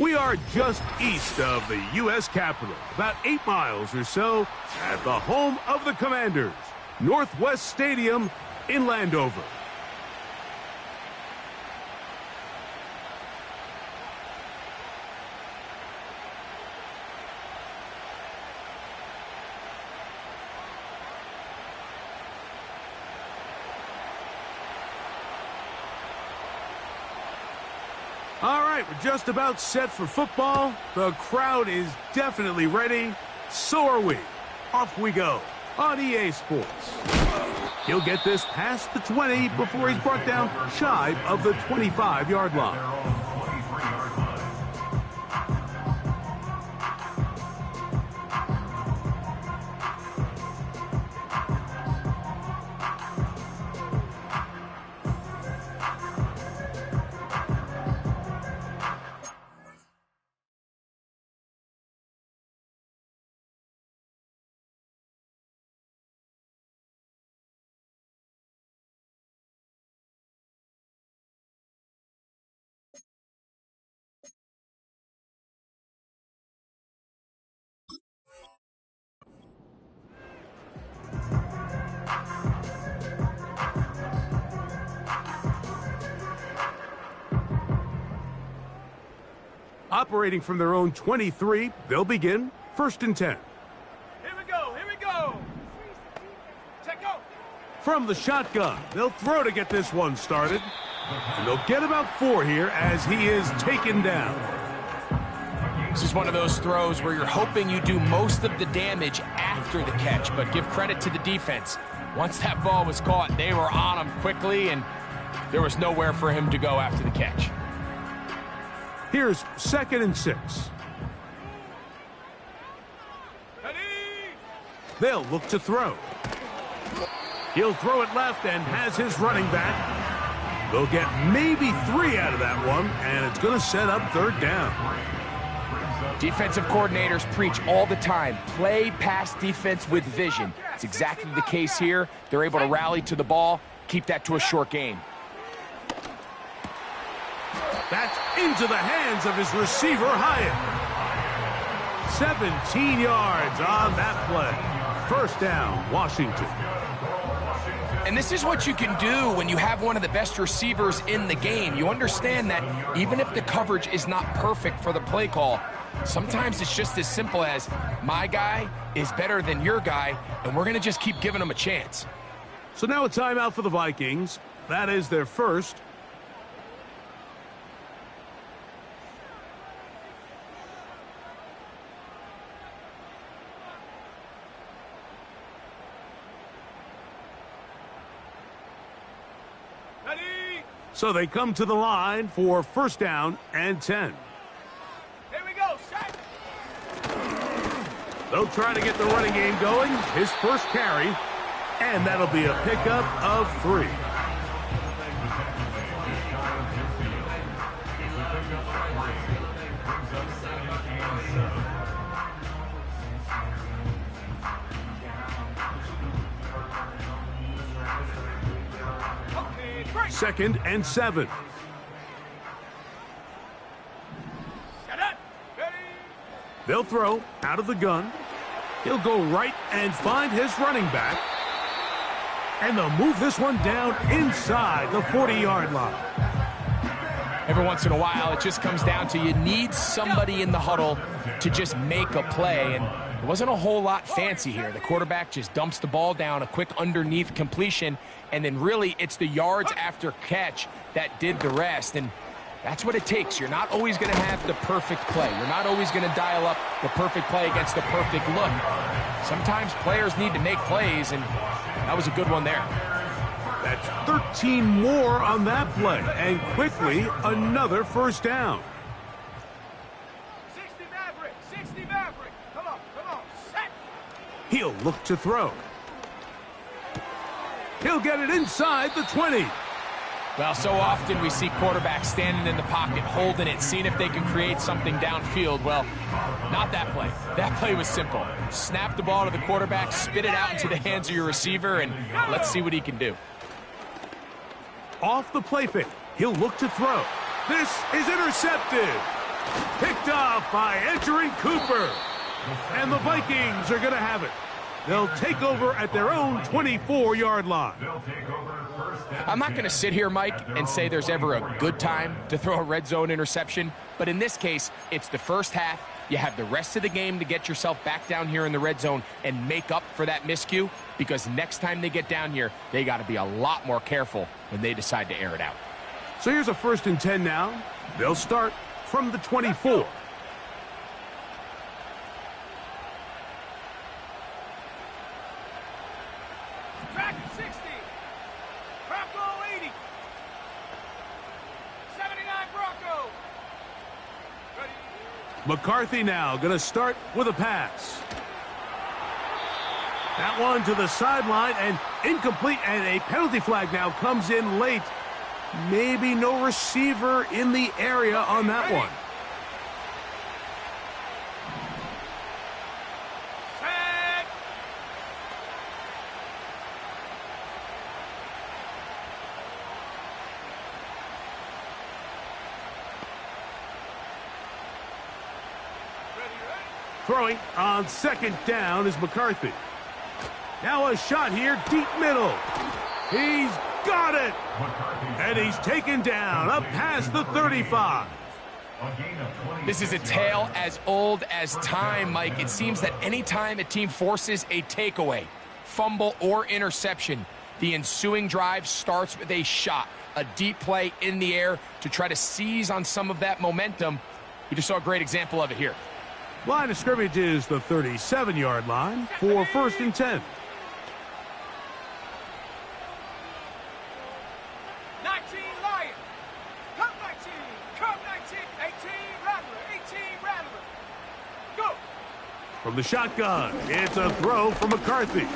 We are just east of the U.S. Capitol, about 8 miles or so, at the home of the Commanders, Northwest Stadium in Landover. All right, we're just about set for football. The crowd is definitely ready. So are we. Off we go on EA Sports. He'll get this past the 20 before he's brought down shy of the 25-yard line. Operating from their own 23, they'll begin 1st and 10. Here we go, here we go. Check out. From the shotgun, they'll throw to get this one started. And they'll get about 4 here as he is taken down. This is one of those throws where you're hoping you do most of the damage after the catch, but give credit to the defense. Once that ball was caught, they were on him quickly, and there was nowhere for him to go after the catch. Here's 2nd and 6. Ready? They'll look to throw. He'll throw it left and has his running back. They'll get maybe 3 out of that one, and it's going to set up 3rd down. Defensive coordinators preach all the time, play pass defense with vision. It's exactly the case here. They're able to rally to the ball, keep that to a short gain. That's into the hands of his receiver, Hyatt. 17 yards on that play. 1st down, Washington. And this is what you can do when you have one of the best receivers in the game. You understand that even if the coverage is not perfect for the play call, sometimes it's just as simple as my guy is better than your guy, and we're going to just keep giving him a chance. So now a timeout for the Vikings. That is their first. So they come to the line for 1st down and 10. Here we go, set. They'll try to get the running game going. His first carry, and that'll be a pickup of 3. Okay, 2nd and 7. set up. Ready? They'll throw out of the gun. He'll go right and find his running back. And they'll move this one down inside the 40-yard line. Every once in a while, it just comes down to you need somebody in the huddle to just make a play, and it wasn't a whole lot fancy here. The quarterback just dumps the ball down, a quick underneath completion, and then really it's the yards after catch that did the rest, and that's what it takes. You're not always going to have the perfect play. You're not always going to dial up the perfect play against the perfect look. Sometimes players need to make plays, and that was a good one there. That's 13 more on that play, and quickly another 1st down. 60 Maverick, 60 Maverick. Come on, set. He'll look to throw. He'll get it inside the 20. Well, so often we see quarterbacks standing in the pocket, holding it, seeing if they can create something downfield. Well, not that play. That play was simple. Snap the ball to the quarterback, spit it out into the hands of your receiver, and let's see what he can do. Off the play fake, he'll look to throw. This is intercepted. Picked off by entering Cooper. And the Vikings are going to have it. They'll take over at their own 24-yard line. I'm not going to sit here, Mike, and say there's ever a good time to throw a red zone interception, but in this case, it's the first half. You have the rest of the game to get yourself back down here in the red zone and make up for that miscue, because next time they get down here, they got to be a lot more careful when they decide to air it out. So here's a 1st and 10 now. They'll start from the 24. Track 60. Bronco 80. 79 Bronco. Ready. McCarthy now going to start with a pass. That one to the sideline and incomplete, and a penalty flag now comes in late. Maybe no receiver in the area on that one. Set. Throwing on 2nd down is McCarthy. Now a shot here, deep middle. He's got it. And he's taken down up past the 35. This is a tale as old as time, Mike. It seems that anytime a team forces a takeaway, fumble, or interception, the ensuing drive starts with a shot, a deep play in the air to try to seize on some of that momentum. We just saw a great example of it here. Line of scrimmage is the 37-yard line for 1st and 10. 19 Lion. Come 19. Come 19. 18 Rattler. 18 Rattler. Go. From the shotgun, it's a throw from McCarthy.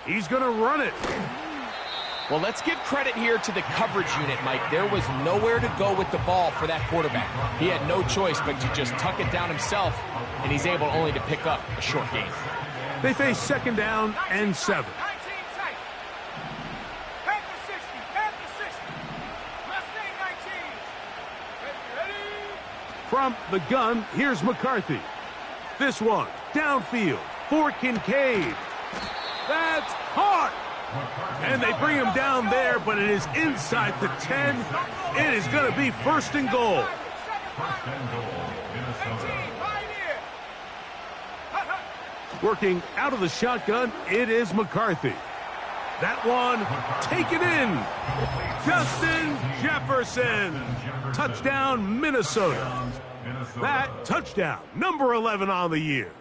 He's going to run it. Well, let's give credit here to the coverage unit, Mike. There was nowhere to go with the ball for that quarterback. He had no choice but to just tuck it down himself, and he's able only to pick up a short gain. They face 2nd down and 7. 19 tight. Panther 60. Panther 60. Mustang 19. Ready. From the gun, here's McCarthy. This one, downfield for Kincaid. That's caught! And they bring him down there, but it is inside the 10. It is going to be 1st and goal. Working out of the shotgun, it is McCarthy. That one taken in. Justin Jefferson. Touchdown, Minnesota. That touchdown, number 11 on the year.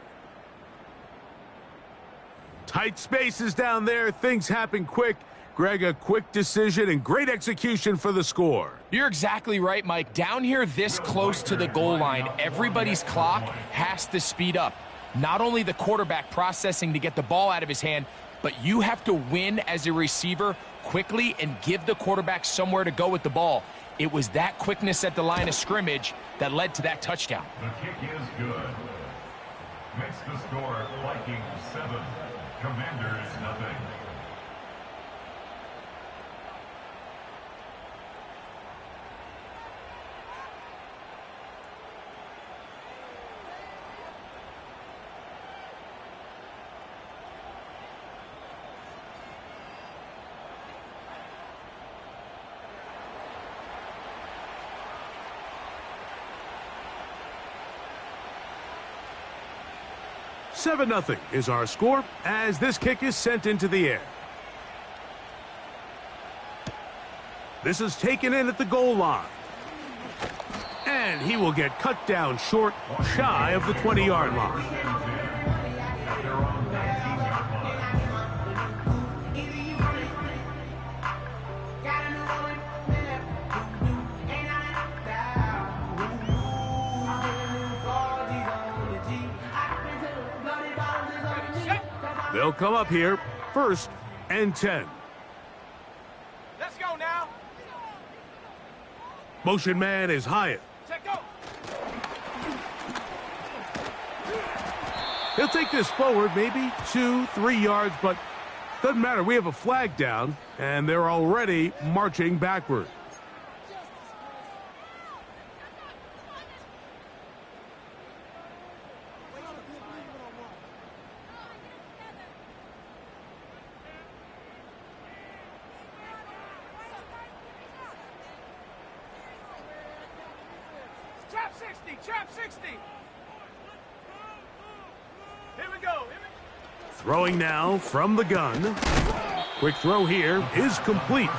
Tight spaces down there. Things happen quick. Greg, a quick decision and great execution for the score. You're exactly right, Mike. Down here this close to the goal line, everybody's clock has to speed up. Not only the quarterback processing to get the ball out of his hand, but you have to win as a receiver quickly and give the quarterback somewhere to go with the ball. It was that quickness at the line of scrimmage that led to that touchdown. The kick is good. Makes the score Vikings 7, Commanders nothing. Seven 0 is our score as this kick is sent into the air. This is taken in at the goal line. And he will get cut down short, shy of the 20-yard line. They'll come up here, 1st and 10. Let's go now. Motion man is Hyatt. Check go. He'll take this forward, maybe 2-3 yards, but Doesn't matter. We have a flag down, and they're already marching backward. Trap 60, trap 60. Here we go. Throwing now from the gun. Quick throw here is complete.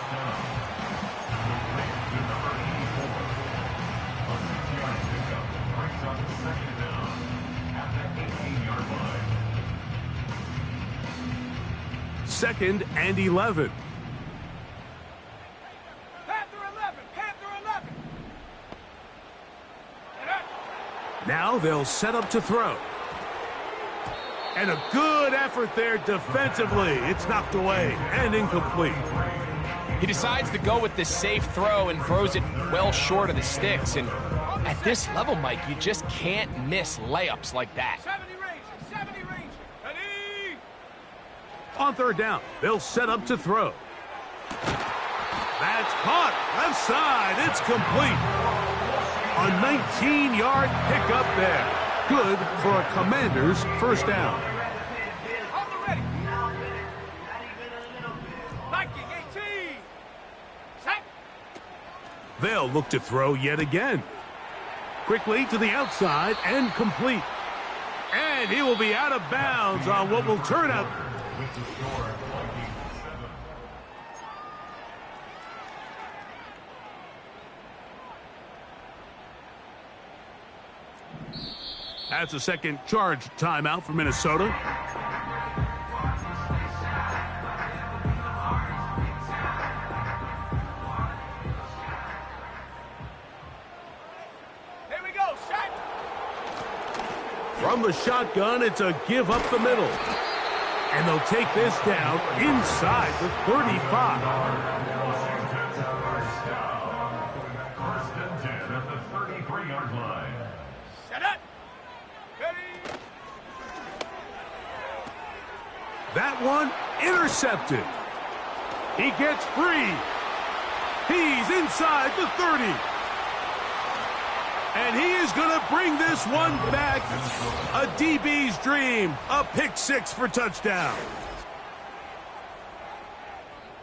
Second and 11. Panther 11, Panther 11. Now they'll set up to throw. And a good effort there defensively. It's knocked away and incomplete. He decides to go with the safe throw and throws it well short of the sticks. And at this level, Mike, you just can't miss layups like that. 70 Ranger, 70 Ranger. Ready? On third down, they'll set up to throw. That's caught. Left side. It's complete. A 19-yard pickup there. Good for a Commander's first down. On the ready. Viking 18. Set. They'll look to throw yet again. Quickly to the outside and complete. And he will be out of bounds on what will turn out. With the score, Vikings 7. That's a second charge timeout for Minnesota. Here we go, set. From the shotgun, it's a give up the middle. And they'll take this down inside the 35. First and 10 at the 33-yard line. Set up. Ready? That one intercepted. He gets free. He's inside the 30. And he is going to bring this one back. A DB's dream. A pick six for touchdown.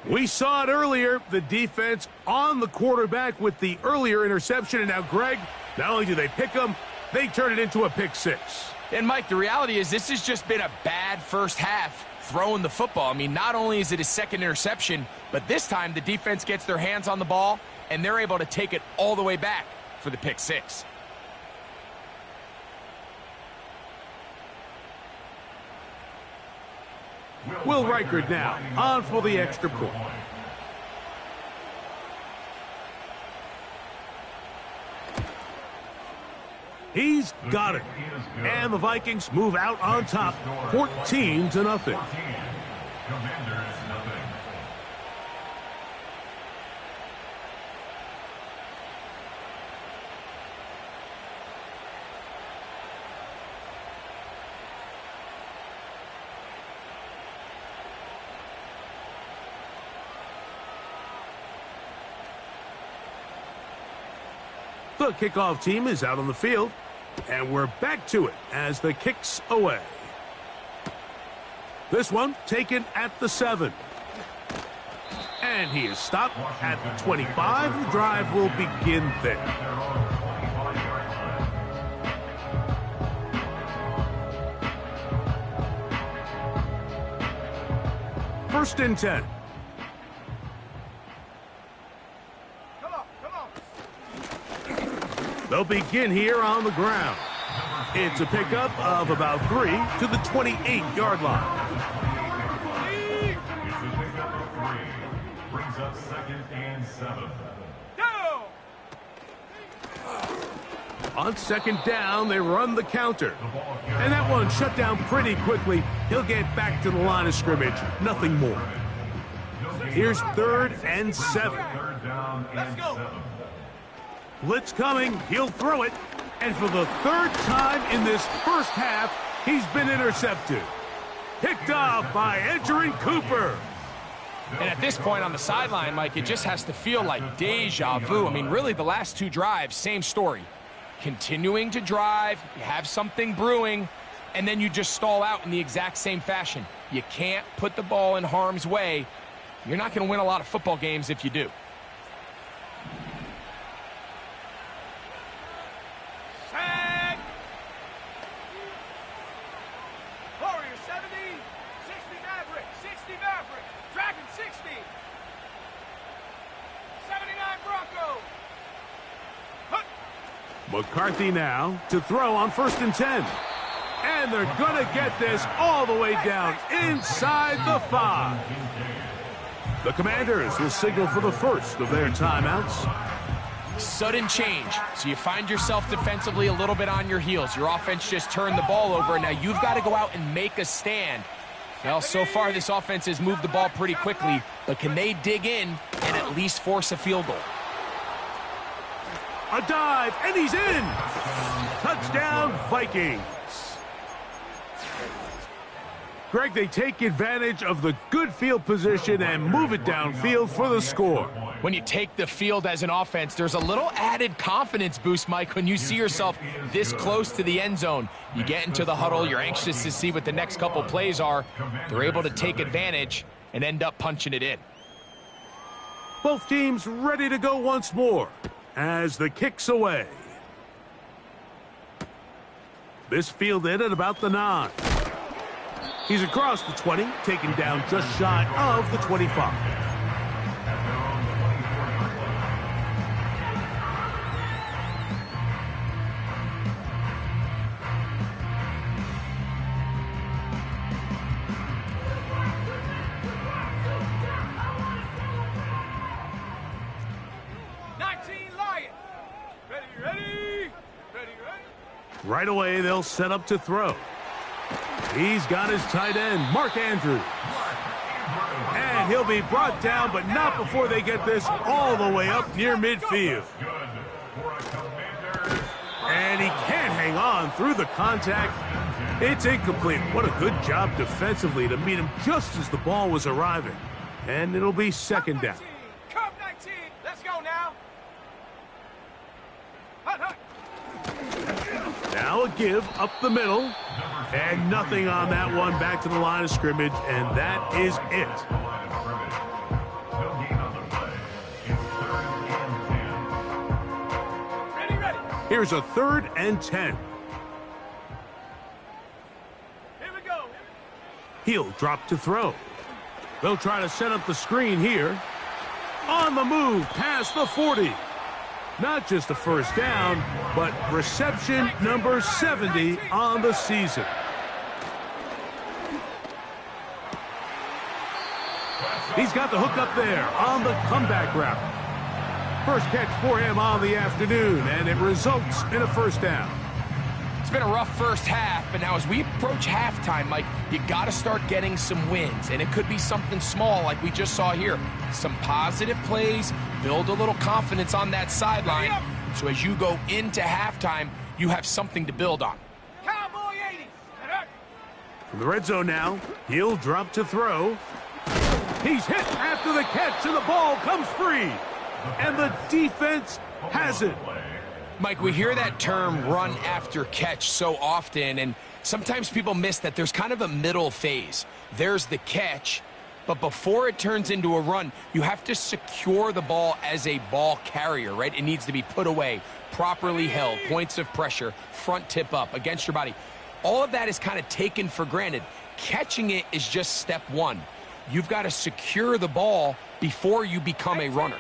We saw it earlier. The defense on the quarterback with the earlier interception. And now, Greg, not only do they pick him, they turn it into a pick six. And, Mike, the reality is this has just been a bad first half throwing the football. I mean, not only is it his second interception, but this time the defense gets their hands on the ball, and they're able to take it all the way back for the pick six. Will Reichard now on for the extra point. He's got it. And the Vikings move out on top, 14-0. Commanders, nothing. The kickoff team is out on the field, and we're back to it as the kick's away. This one taken at the 7. And he is stopped at the 25. The drive will begin there. First and 10. They'll begin here on the ground. It's a pickup of about 3 to the 28-yard line. It's a pickup of 3. Brings up second and 7. Go! On second down, they run the counter. And that one shut down pretty quickly. He'll get back to the line of scrimmage. Nothing more. Here's third and 7. Third down and 7. Blitz coming. He'll throw it. And for the third time in this first half, he's been intercepted. Picked off by Edgerrin Cooper. And at this point on the sideline, Mike, it just has to feel like deja vu. I mean, really, the last two drives, same story. Continuing to drive, you have something brewing, and then you just stall out in the exact same fashion. You can't put the ball in harm's way. You're not going to win a lot of football games if you do. Sack! Warrior 70, 60 Maverick, 60 Maverick, Dragon 60, 79 Bronco. McCarthy now to throw on 1st and 10. And they're going to get this all the way down inside the 5. The Commanders will signal for the first of their timeouts. Sudden change. So you find yourself defensively a little bit on your heels. Your offense just turned the ball over, and now you've got to go out and make a stand. Well, so far this offense has moved the ball pretty quickly, but can they dig in and at least force a field goal? A dive, and he's in! Touchdown, Vikings! Greg, they take advantage of the good field position and move it downfield for the score. When you take the field as an offense, there's a little added confidence boost, Mike, when you see yourself this close to the end zone. You get into the huddle, you're anxious to see what the next couple plays are. They're able to take advantage and end up punching it in. Both teams ready to go once more as the kick's away. This fielded at about the 9. He's across the 20, taken down just shy of the 25. Right away, they'll set up to throw. He's got his tight end, Mark Andrews. And he'll be brought down, but not before they get this all the way up near midfield. And he can't hang on through the contact. It's incomplete. What a good job defensively to meet him just as the ball was arriving. And it'll be second down. Cup 19. Let's go now. Hut, hut. Now a give up the middle. And nothing on that one. Back to the line of scrimmage, and that is it. Ready. Here's a 3rd and 10. Here we go. He'll drop to throw. They'll try to set up the screen here. On the move past the 40. Not just a first down, but reception number 70 on the season. He's got the hook up there on the comeback route. First catch for him on the afternoon, and it results in a first down. It's been a rough first half, but now as we approach halftime, Mike, you got to start getting some wins, and it could be something small like we just saw here. Some positive plays, build a little confidence on that sideline, so as you go into halftime, you have something to build on. Cowboy 80. From the red zone now, he'll drop to throw. He's hit after the catch, and the ball comes free. And the defense has it. Mike, we hear that term run after catch so often, and sometimes people miss that there's kind of a middle phase. There's the catch, but before it turns into a run, you have to secure the ball as a ball carrier, right? It needs to be put away, properly held, points of pressure, front tip up against your body. All of that is kind of taken for granted. Catching it is just step one. You've got to secure the ball before you become a runner.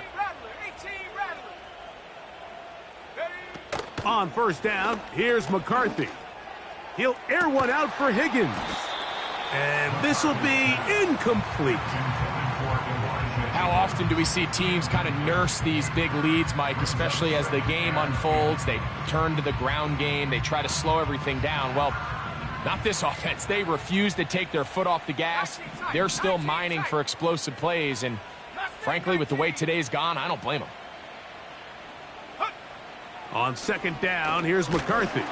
On first down, here's McCarthy. He'll air one out for Higgins. And this will be incomplete. How often do we see teams kind of nurse these big leads, Mike, especially as the game unfolds? They turn to the ground game. They try to slow everything down. Well, not this offense. They refuse to take their foot off the gas. They're still mining for explosive plays. And frankly, with the way today's gone, I don't blame them. On second down, here's McCarthy.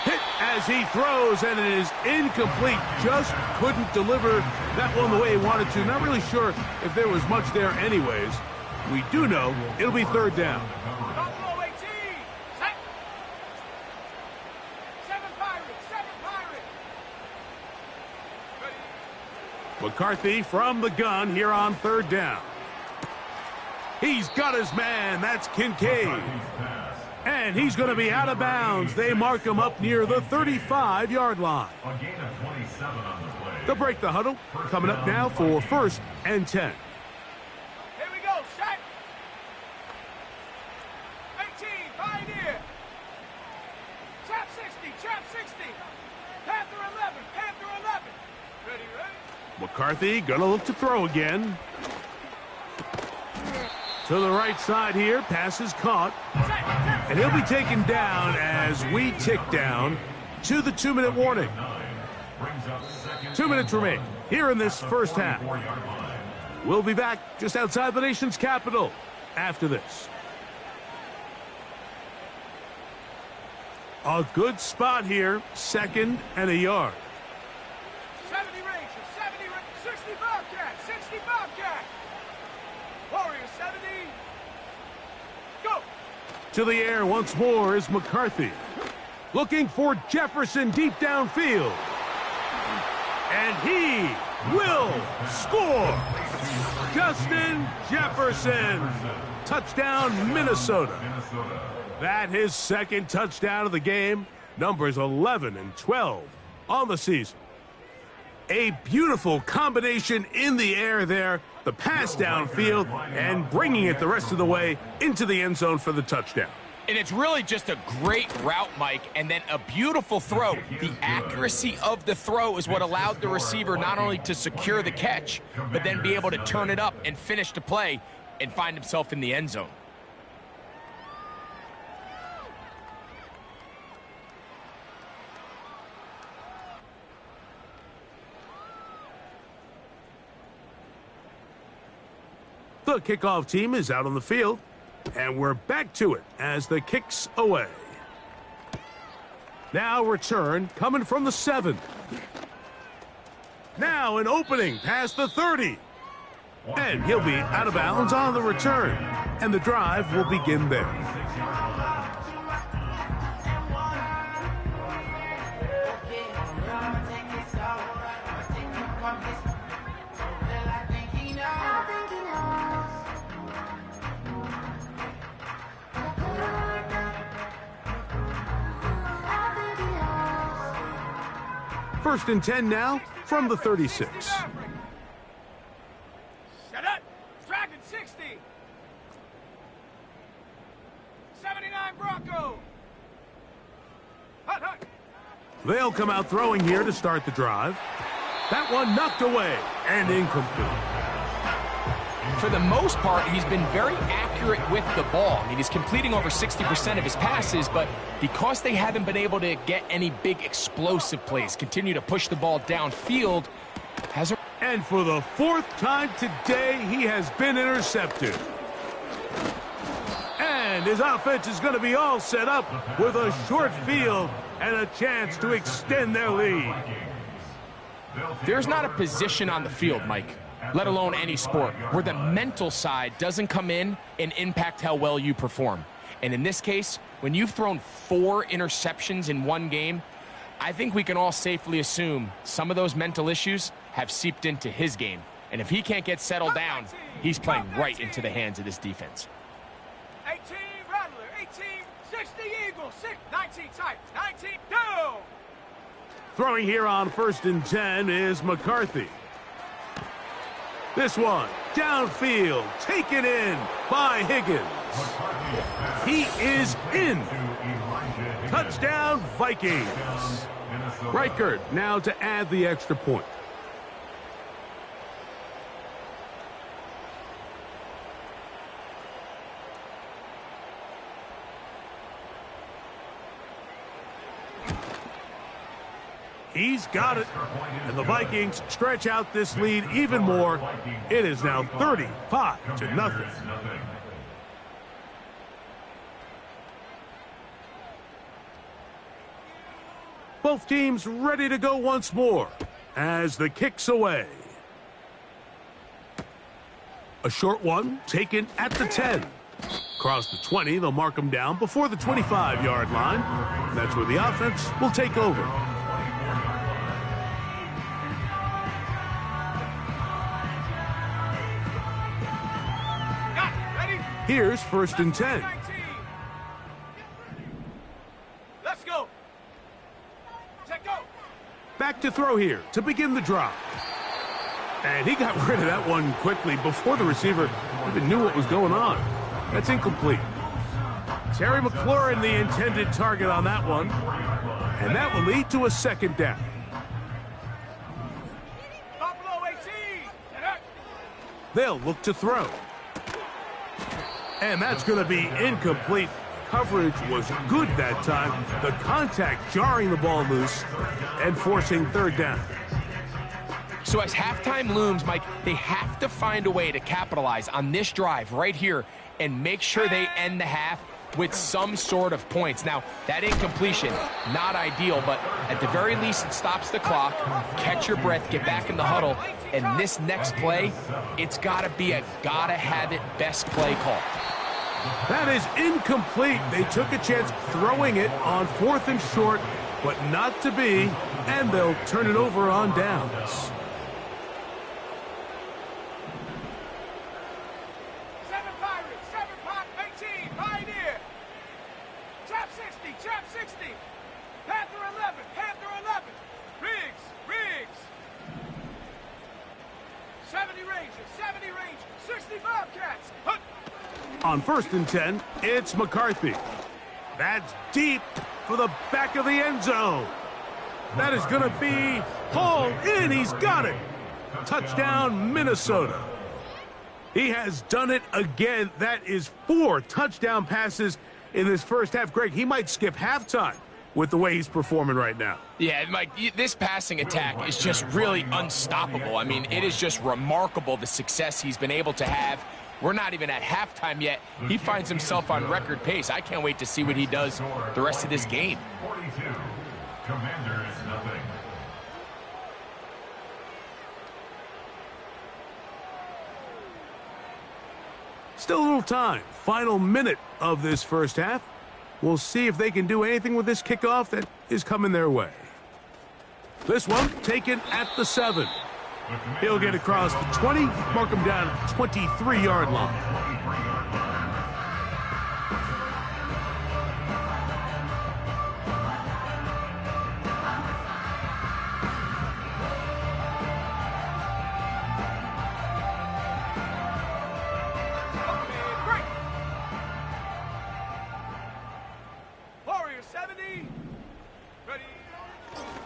Hit as he throws, and it is incomplete. Just couldn't deliver that one the way he wanted to. Not really sure if there was much there anyways. We do know it'll be third down. Buffalo 18. Set. 7 Pirates. 7 Pirates. Ready. McCarthy from the gun here on third down. He's got his man. That's Kincaid. And he's going to be out of bounds. They mark him up near the 35-yard line. A gain of 27 on the play. They'll break the huddle. Coming up now for 1st and 10. Here we go. Set. 18. Pioneer. Trap 60. Trap 60. Panther 11. Panther 11. Ready, ready. McCarthy going to look to throw again. To the right side here. Pass is caught. And he'll be taken down as we tick down to the 2-minute warning. 2 minutes remain here in this first half. We'll be back just outside the nation's capital after this. A good spot here. 2nd and a yard. 70 Rangers. 70 Rangers. 60 Bobcat. 60 Bobcat. Warriors 70. Go. To the air once more is McCarthy. Looking for Jefferson deep downfield. And he will score. Justin Jefferson. Touchdown, Minnesota. That his 2nd touchdown of the game. Numbers 11 and 12 on the season. A beautiful combination in the air there. The pass downfield and bringing it the rest of the way into the end zone for the touchdown. And it's really just a great route, Mike, and then a beautiful throw. The accuracy of the throw is what allowed the receiver not only to secure the catch, but then be able to turn it up and finish the play and find himself in the end zone. The kickoff team is out on the field, and we're back to it as the kick's away. Now return coming from the 7. Now an opening past the 30. And he'll be out of bounds on the return, and the drive will begin there. First and 10 now from the 36. Set up. Dragon 60. 79 Bronco. Hut, hut. They'll come out throwing here to start the drive. That one knocked away and incomplete. For the most part, he's been very accurate with the ball. I mean, he's completing over 60% of his passes, but because they haven't been able to get any big explosive plays, continue to push the ball downfield, And for the 4th time today, he has been intercepted. And his offense is going to be all set up with a short field and a chance to extend their lead. There's not a position on the field, Mike, let alone any sport, where the mental side doesn't come in and impact how well you perform. And in this case, when you've thrown 4 interceptions in one game, I think we can all safely assume some of those mental issues have seeped into his game. And if he can't get settled down, he's playing right into the hands of this defense. 18 Rattler. 18 60 Eagle. 19 Type. 19 down. Throwing here on 1st and 10 is McCarthy. This one, downfield, taken in by Higgins. He is in. Touchdown, Vikings. Reichert now to add the extra point. He's got it. And the Vikings stretch out this lead even more. It is now 35-0. Both teams ready to go once more as the kick's away. A short one taken at the 10. Across the 20, they'll mark them down before the 25-yard line. That's where the offense will take over. Here's 1st and 10. Let's go. Check go. Back to throw here to begin the drive. And he got rid of that one quickly before the receiver even knew what was going on. That's incomplete. Terry McLaurin, the intended target on that one. And that will lead to a 2nd down. Buffalo 18. They'll look to throw. And that's going to be incomplete. Coverage was good that time. The contact jarring the ball loose and forcing 3rd down. So as halftime looms, Mike, they have to find a way to capitalize on this drive right here and make sure they end the half with some sort of points. Now, that incompletion, not ideal, but at the very least, it stops the clock. Catch your breath, get back in the huddle, and this next play, it's got to be a gotta-have-it best play call. That is incomplete. They took a chance throwing it on 4th and short, but not to be, and they'll turn it over on downs. 7 Pirates, 7 Pop, 18, Pioneer. Trap 60, Trap 60. Panther 11, Panther 11. Riggs. 70 Rangers, 70 Rangers, 60 Bobcats. Hunt. On 1st and 10, it's McCarthy. That's deep for the back of the end zone. That is going to be hauled in. He's got it. Touchdown, Minnesota. He has done it again. That is 4 touchdown passes in this first half. Greg, he might skip halftime with the way he's performing right now. Yeah, Mike, this passing attack is just really unstoppable. I mean, it is just remarkable the success he's been able to have. We're not even at halftime yet. He finds himself on record pace. I can't wait to see what he does the rest of this game. 42. Commanders, nothing. Still a little time. Final minute of this first half. We'll see if they can do anything with this kickoff that is coming their way. This one taken at the 7. He'll get across the 20, mark him down at the 23-yard line. Warrior 70. Ready.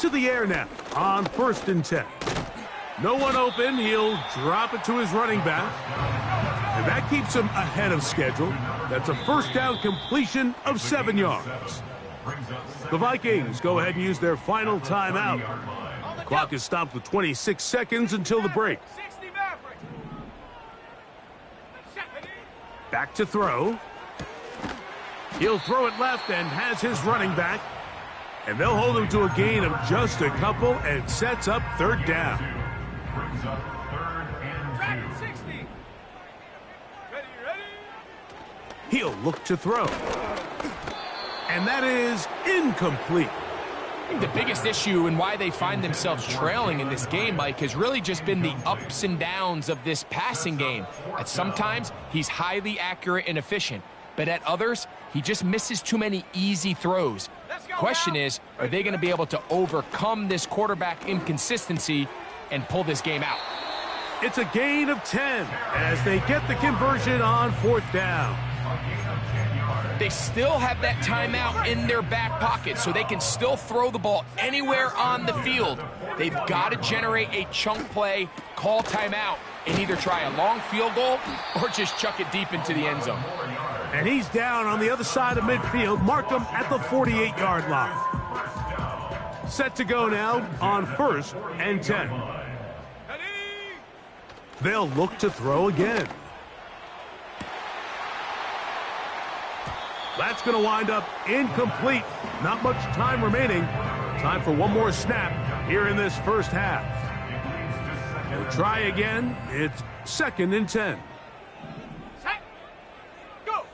To the air now on 1st and 10. No one open. He'll drop it to his running back. And that keeps him ahead of schedule. That's a 1st down completion of 7 yards. The Vikings go ahead and use their final timeout. The clock is stopped with 26 seconds until the break. 60 Maverick. Back to throw. He'll throw it left and has his running back. And they'll hold him to a gain of just a couple and sets up 3rd down. Brings up 3rd and 2. Dragon 60. Ready. He'll look to throw. And that is incomplete. I think the biggest issue and why they find themselves trailing in this game, Mike, has really just been the ups and downs of this passing game. At sometimes, he's highly accurate and efficient. But at others, he just misses too many easy throws. Question is, are they going to be able to overcome this quarterback inconsistency and pull this game out? It's a gain of 10 as they get the conversion on 4th down. They still have that timeout in their back pocket, so they can still throw the ball anywhere on the field. They've got to generate a chunk play, call timeout, and either try a long field goal or just chuck it deep into the end zone. And he's down on the other side of midfield. Mark him at the 48-yard line. Set to go now on 1st and 10. They'll look to throw again. That's going to wind up incomplete. Not much time remaining. Time for one more snap here in this first half. He'll try again. It's 2nd and 10. Set. Go.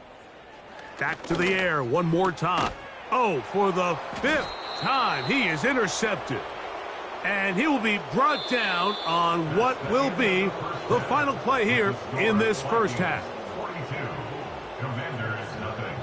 Back to the air one more time. Oh, for the 5th time, he is intercepted. And he will be brought down on what will be the final play here in this first half. 42. Commanders, nothing.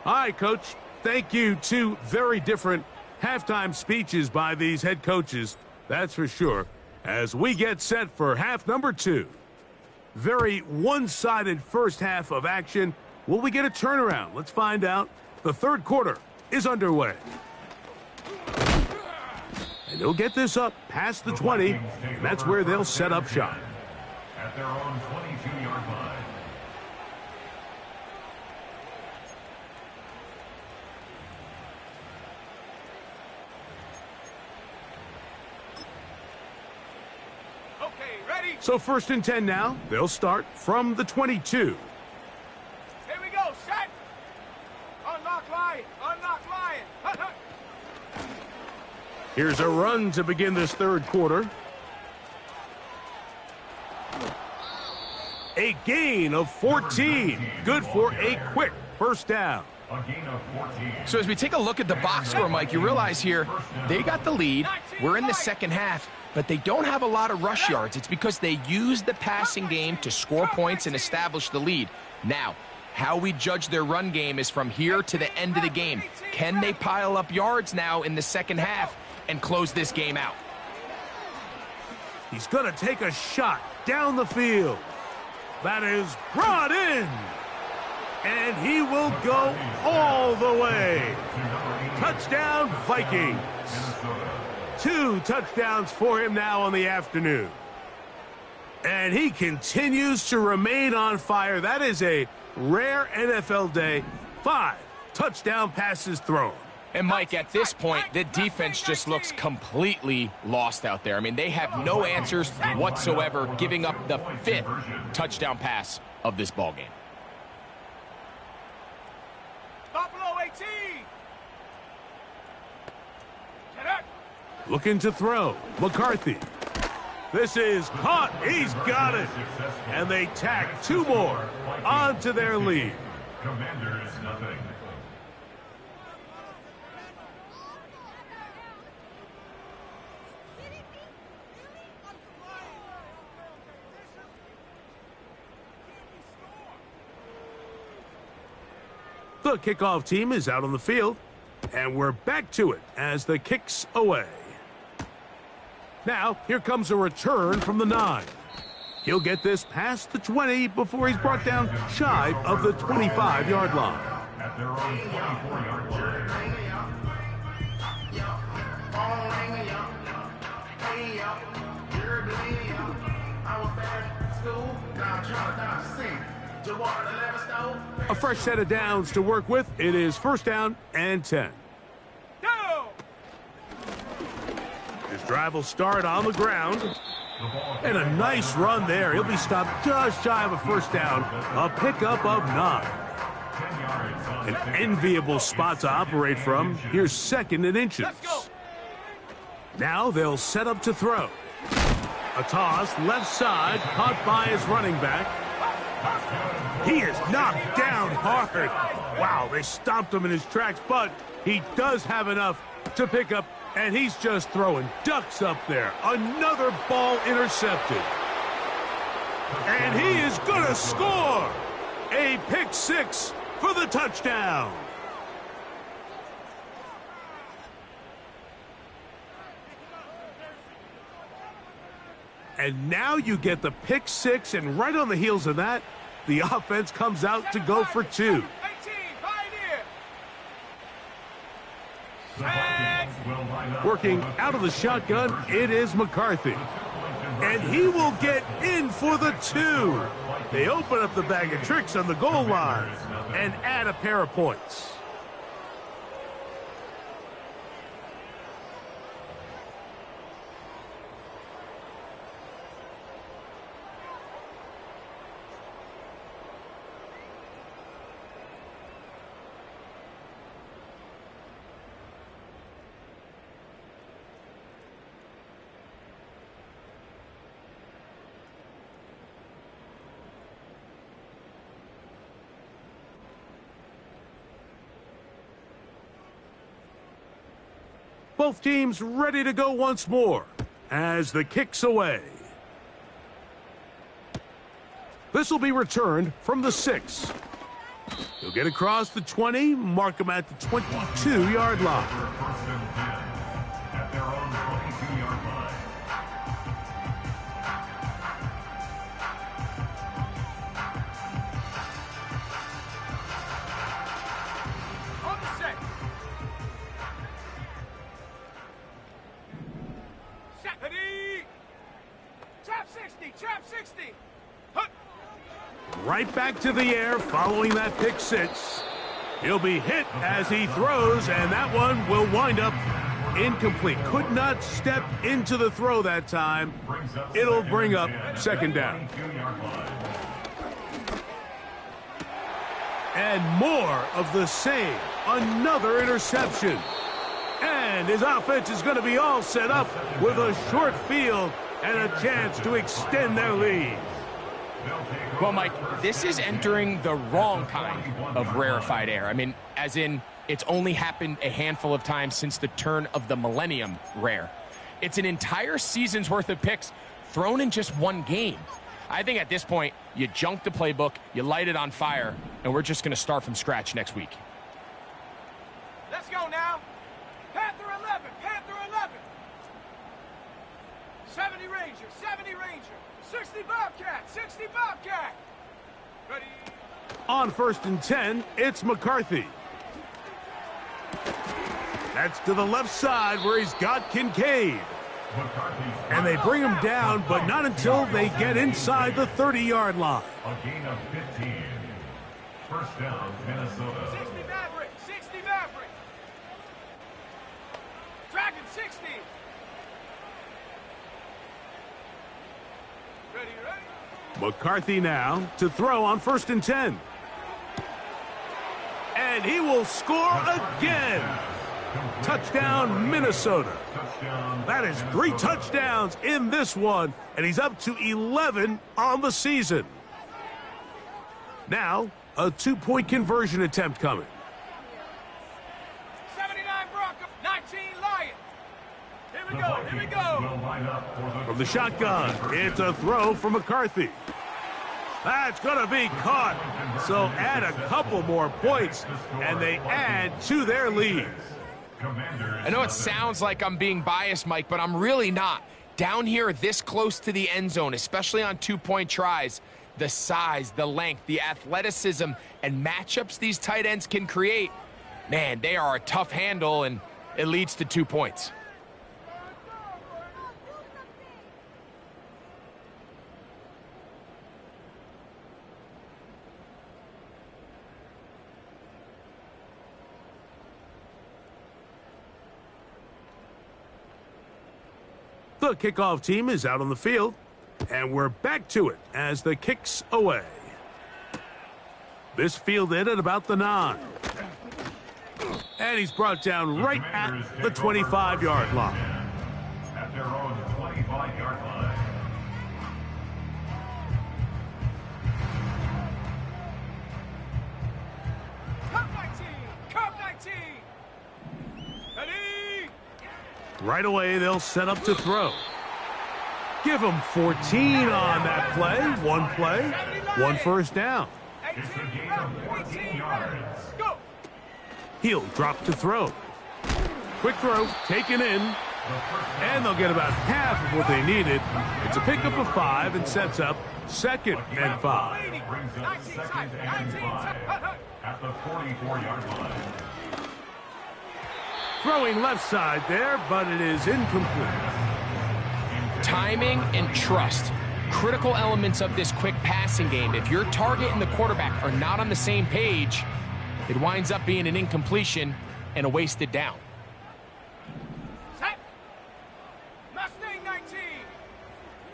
All right, Coach. Thank you. Two very different halftime speeches by these head coaches, that's for sure, as we get set for half number 2. Very one-sided first half of action. Will we get a turnaround? Let's find out. The third quarter is underway. And they'll get this up past the 20, and that's where they'll set up shop. At their own 22-yard line. Okay, ready? So 1st and 10 now. They'll start from the 22. Here we go. Set. Unlock line. Unlock line. Hut, hut. Here's a run to begin this third quarter. A gain of 14. Good for a quick first down. A gain of 14. So as we take a look at the box score, Mike, you realize here they got the lead. We're in the second half, but they don't have a lot of rush yards. It's because they use the passing game to score points and establish the lead. Now, how we judge their run game is from here to the end of the game. Can they pile up yards now in the second half and close this game out? He's going to take a shot down the field. That is brought in. And he will go all the way. Touchdown, Vikings. 2 touchdowns for him now on the afternoon. And he continues to remain on fire. That is a rare NFL day. 5 touchdown passes thrown. And, Mike, at this point, the defense just looks completely lost out there. I mean, they have no answers whatsoever, giving up the 5th touchdown pass of this ballgame. Buffalo 18. Get up. Looking to throw. McCarthy. This is caught. He's got it. And they tack 2 more onto their lead. Commanders, nothing. The kickoff team is out on the field, and we're back to it as the kick's away. Now, here comes a return from the 9. He'll get this past the 20 before he's brought down shy of the 25-yard line. At their own 24-yard line. A fresh set of downs to work with. It is 1st down and 10. Go. His drive will start on the ground. And a nice run there. He'll be stopped just shy of a 1st down. A pickup of 9. An enviable spot to operate from. Here's 2nd and inches. Let's go. Now they'll set up to throw. A toss left side, caught by his running back. He is knocked down hard. Wow, they stopped him in his tracks, but he does have enough to pick up, and he's just throwing ducks up there. Another ball intercepted. And he is going to score. A pick 6 for the touchdown. And now you get the pick 6, and right on the heels of that, the offense comes out to go for 2. 18, Pioneer. Working out of the shotgun, it is McCarthy. And he will get in for the 2. They open up the bag of tricks on the goal line and add a pair of points. Both teams ready to go once more as the kick's away. This will be returned from the 6. He'll get across the 20, mark him at the 22-yard line. First and 10 at their own 22-yard line. On the set. Set. Ready. Trap 60. Trap 60. Hut. Right back to the air following that pick 6. He'll be hit as he throws, and that one will wind up incomplete. Could not step into the throw that time. It'll bring up second down. 22-yard line. And more of the same. Another interception. And his offense is going to be all set up with a short field and a chance to extend their lead. Well, Mike, this is entering the wrong kind of rarefied air. I mean, as in, it's only happened a handful of times since the turn of the millennium rare. It's an entire season's worth of picks thrown in just one game. I think at this point, you junk the playbook, you light it on fire, and we're just going to start from scratch next week. Let's go now. Panther 11. Panther 11. 70 Ranger. 70 Ranger. 60 Bobcat. 60 Bobcat. Ready. On 1st and 10, it's McCarthy. That's to the left side where he's got Kincaid. And they bring him down, but not until they get inside the 30-yard line. A gain of 15. First down, Minnesota. 60 Maverick. 60 Maverick. Dragon 60. Ready, ready. McCarthy now to throw on 1st and 10. And he will score again. Touchdown, Minnesota. That is 3 touchdowns in this one, and he's up to 11 on the season. Now, a 2-point conversion attempt coming. 79 Bronco. 19 Lion. Here we go. Here we go. From the shotgun, it's a throw from McCarthy. That's going to be caught. So add a couple more points, and they add to their lead. I know it sounds like I'm being biased, Mike, but I'm really not. Down here this close to the end zone, especially on 2-point tries, the size, the length, the athleticism, and matchups these tight ends can create, man, they are a tough handle, and it leads to 2 points. The kickoff team is out on the field, and we're back to it as the kick's away. This fielded at about the 9. And he's brought down right at the 25-yard line. At their own 25-yard line. Cup 19. Cup 19. Ready. Right away, they'll set up to throw. Give him 14 on that play. One play, 1 first down. It's a gain of 14 yards. Go. He'll drop to throw. Quick throw, taken in, and they'll get about half of what they needed. It's a pickup of 5 and sets up 2nd and 5. Brings up 2nd and 5 at the 44-yard line. Throwing left side there, but it is incomplete. Timing and trust, critical elements of this quick passing game. If your target and the quarterback are not on the same page, it winds up being an incompletion and a wasted down. Set. Mustang 19.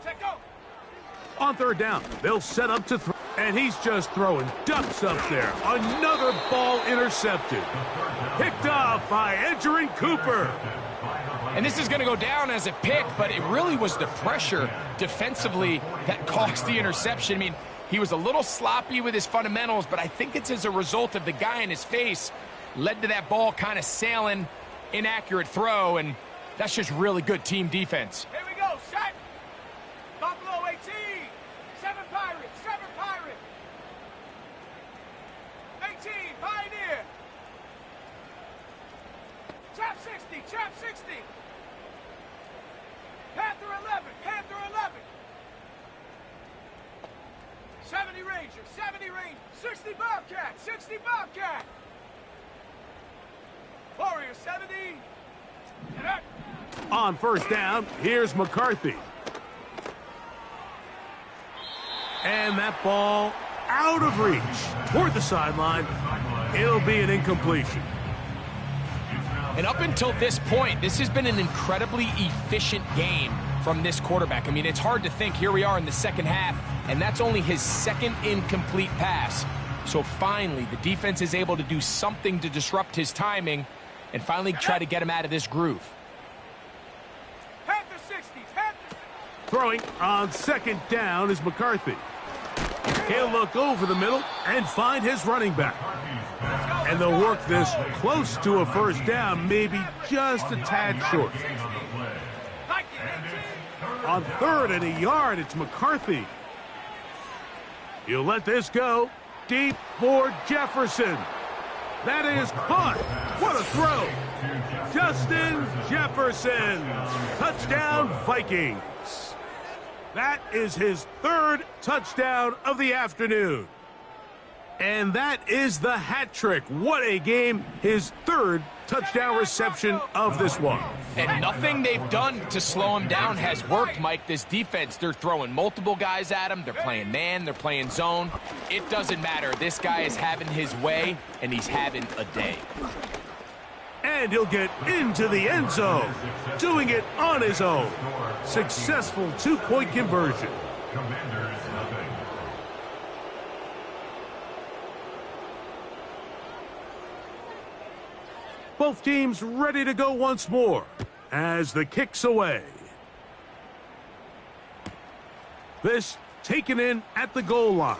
Set go. On 3rd down, they'll set up to throw. And he's just throwing ducks up there. Another ball intercepted. Picked off by Edgerrin Cooper. And this is going to go down as a pick, but it really was the pressure defensively that caused the interception. I mean, he was a little sloppy with his fundamentals, but I think it's as a result of the guy in his face led to that ball kind of sailing inaccurate throw, and that's just really good team defense. Here we go, set. Buffalo 18. 7 Pirates, 7 Pirates. 18, Pioneer. Chap 60, Chap 60. Panther 11, Panther 11. 70 Ranger, 70 Ranger. 60 Bobcat, 60 Bobcat. Warrior 70. And up. On first down, here's McCarthy. And that ball out of reach toward the sideline. It'll be an incompletion. And up until this point, this has been an incredibly efficient game from this quarterback. I mean, it's hard to think. Here we are in the second half, and that's only his second incomplete pass. So finally, the defense is able to do something to disrupt his timing and finally try to get him out of this groove. Panther 60s, Panther 60s. Throwing on second down is McCarthy. He'll look over the middle and find his running back. And they'll work this close to a first down, maybe just a tad short. On third and a yard, it's McCarthy. He'll let this go deep for Jefferson. That is caught. What a throw. Justin Jefferson. Touchdown, Vikings. That is his third touchdown of the afternoon. And that is the hat trick. What a game. His third touchdown reception of this one. And nothing they've done to slow him down has worked, Mike. This defense, they're throwing multiple guys at him. They're playing man. They're playing zone. It doesn't matter. This guy is having his way, and he's having a day. And he'll get into the end zone, doing it on his own. Successful two-point conversion. Commanders nothing. Both teams ready to go once more as the kick's away. This taken in at the goal line.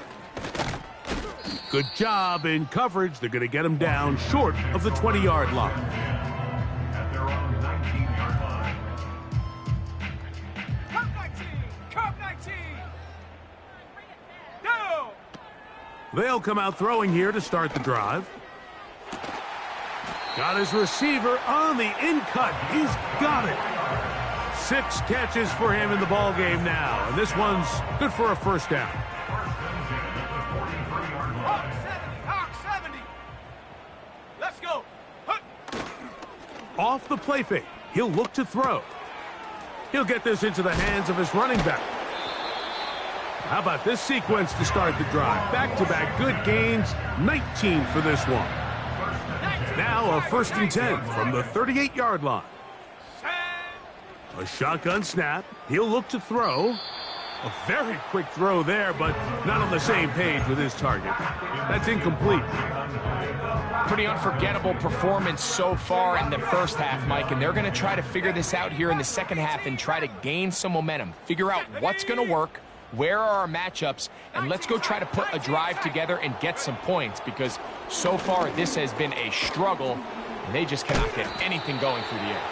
Good job in coverage. They're going to get him down short of the 20-yard line. At their own 19-yard line. Cup 19, Cup 19. Down. They'll come out throwing here to start the drive. Got his receiver on the in-cut. He's got it. 6 catches for him in the ball game now. And this one's good for a first down. Hawk 70, Hawk 70. Let's go. Hup. Off the play fake. He'll look to throw. He'll get this into the hands of his running back. How about this sequence to start the drive? Back-to-back good gains. 19 for this one. Now a 1st and 10 from the 38-yard line. A shotgun snap. He'll look to throw. A very quick throw there, but not on the same page with his target. That's incomplete. Pretty unforgettable performance so far in the first half, Mike, and they're going to try to figure this out here in the second half and try to gain some momentum. Figure out what's going to work, where are our matchups, and let's go try to put a drive together and get some points, because so far this has been a struggle, and they just cannot get anything going through the air.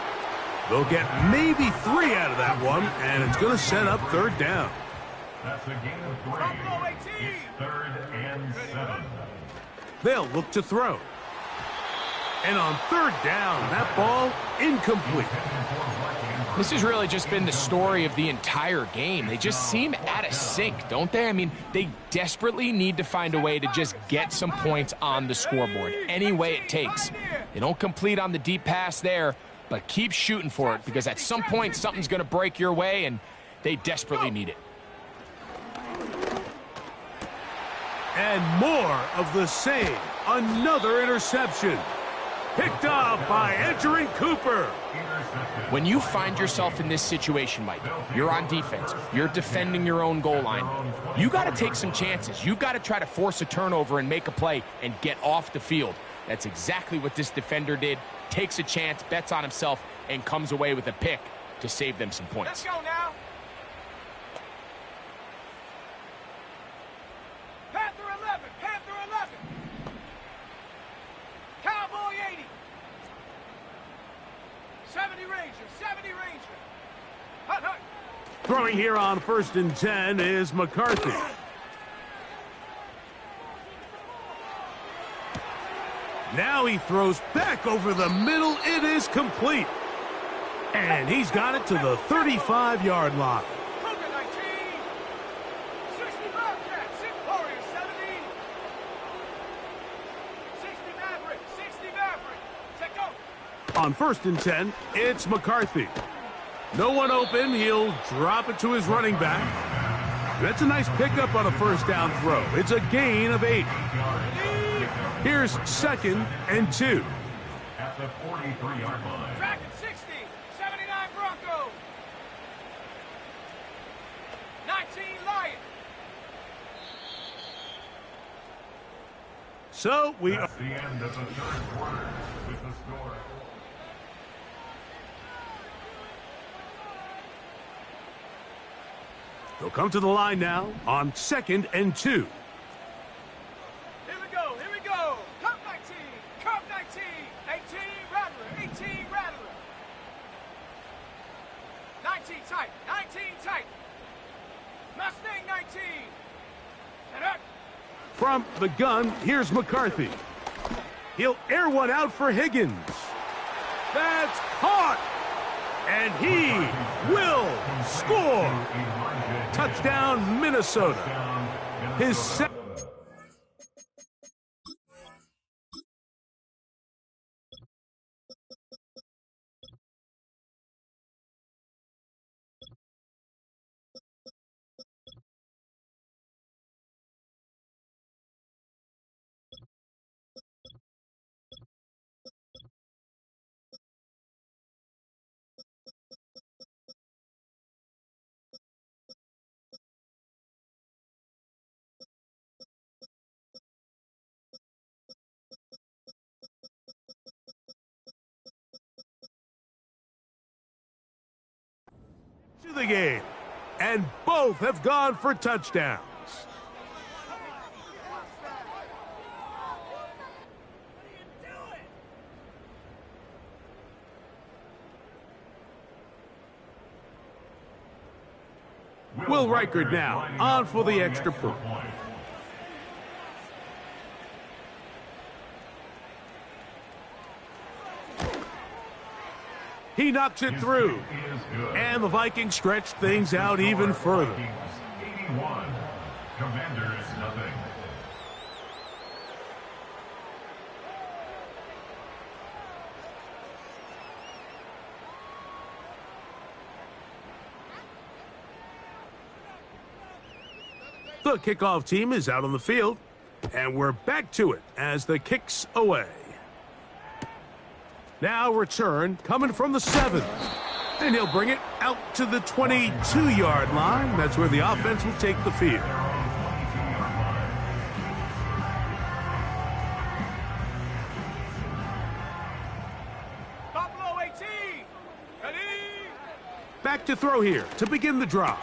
They'll get maybe 3 out of that one, and it's going to set up 3rd down. That's a gain of 3. It's 3rd and 7. They'll look to throw. And on 3rd down, that ball incomplete. This has really just been the story of the entire game. They just seem out of sync, don't they? I mean, they desperately need to find a way to just get some points on the scoreboard, any way it takes. They don't complete on the deep pass there, but keep shooting for it, because at some point something's going to break your way, and they desperately need it. And more of the same. Another interception. Picked off by Edgerrin Cooper. When you find yourself in this situation, Mike, you're on defense, you're defending your own goal line, you got to take some chances. You got to try to force a turnover and make a play and get off the field. That's exactly what this defender did. Takes a chance, bets on himself, and comes away with a pick to save them some points. Let's go now. Panther 11, Panther 11. Cowboy 80. Throwing here on 1st and 10 is McCarthy. Now he throws back over the middle. It is complete. And he's got it to the 35-yard line. Cougar 19. 60 Bobcats. 6 Warriors 70. 60 Maverick. 60 Maverick. Check go. On 1st and 10, it's McCarthy. No one open. He'll drop it to his running back. That's a nice pickup on a 1st down throw. It's a gain of 8. Here's 2nd and 2. At the 43-yard line. Dragon 60. 79 Bronco. 19 Lion. So we That's the end of the 3rd quarter with the score. They'll come to the line now on 2nd and 2. Here we go. Here we go. Cup 19. Cup 19. 18 Rattler. 18 Rattler. 19 tight. 19 tight. Mustang 19. And up. From the gun, here's McCarthy. He'll air one out for Higgins. That's caught. And he will score. Touchdown, Minnesota. His second. To the game, and both have gone for touchdowns. Will Reichard now on for the extra point. He knocks it through, and the Vikings stretch things out even further. 81, Commanders nothing. The kickoff team is out on the field, and we're back to it as the kick's away. Now return coming from the 7. And he'll bring it out to the 22-yard line. That's where the offense will take the field. Buffalo 18. Ready? Back to throw here to begin the drive.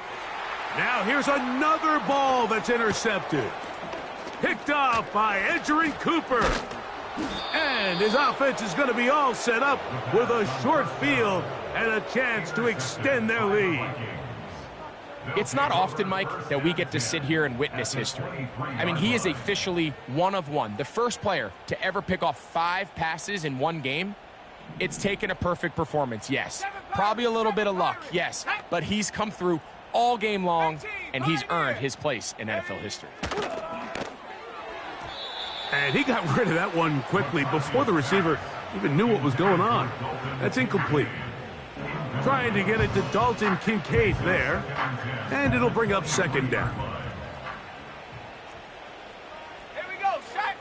Now here's another ball that's intercepted. Picked off by Edgerrin Cooper. And his offense is going to be all set up with a short field and a chance to extend their lead. It's not often, Mike, that we get to sit here and witness history. I mean, he is officially one of one, the first player to ever pick off 5 passes in one game. It's taken a perfect performance, yes. Probably a little bit of luck, yes. But he's come through all game long, and he's earned his place in NFL history. And he got rid of that one quickly before the receiver even knew what was going on. That's incomplete. Trying to get it to Dalton Kincaid there. And it'll bring up 2nd down. Here we go. Set.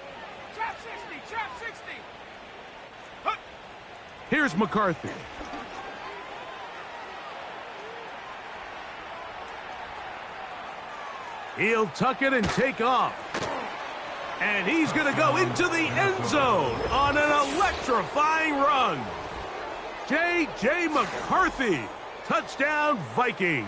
Trap 60. Trap 60. Hup. Here's McCarthy. He'll tuck it and take off. And he's going to go into the end zone on an electrifying run. J.J. McCarthy, touchdown Vikings.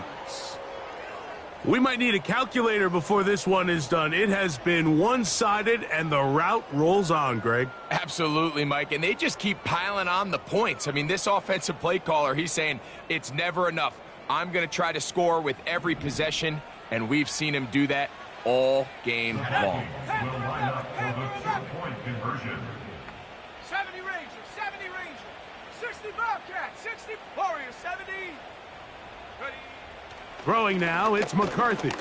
We might need a calculator before this one is done. It has been one-sided, and the route rolls on, Greg. Absolutely, Mike, and they just keep piling on the points. I mean, this offensive play caller, he's saying it's never enough. I'm going to try to score with every possession, and we've seen him do that all game long. Will line up for the 2-point conversion. 70 Ranger, 70 Ranger, 60 Bobcat, 60 Warrior, 70. Ready. Throwing now, it's McCarthy.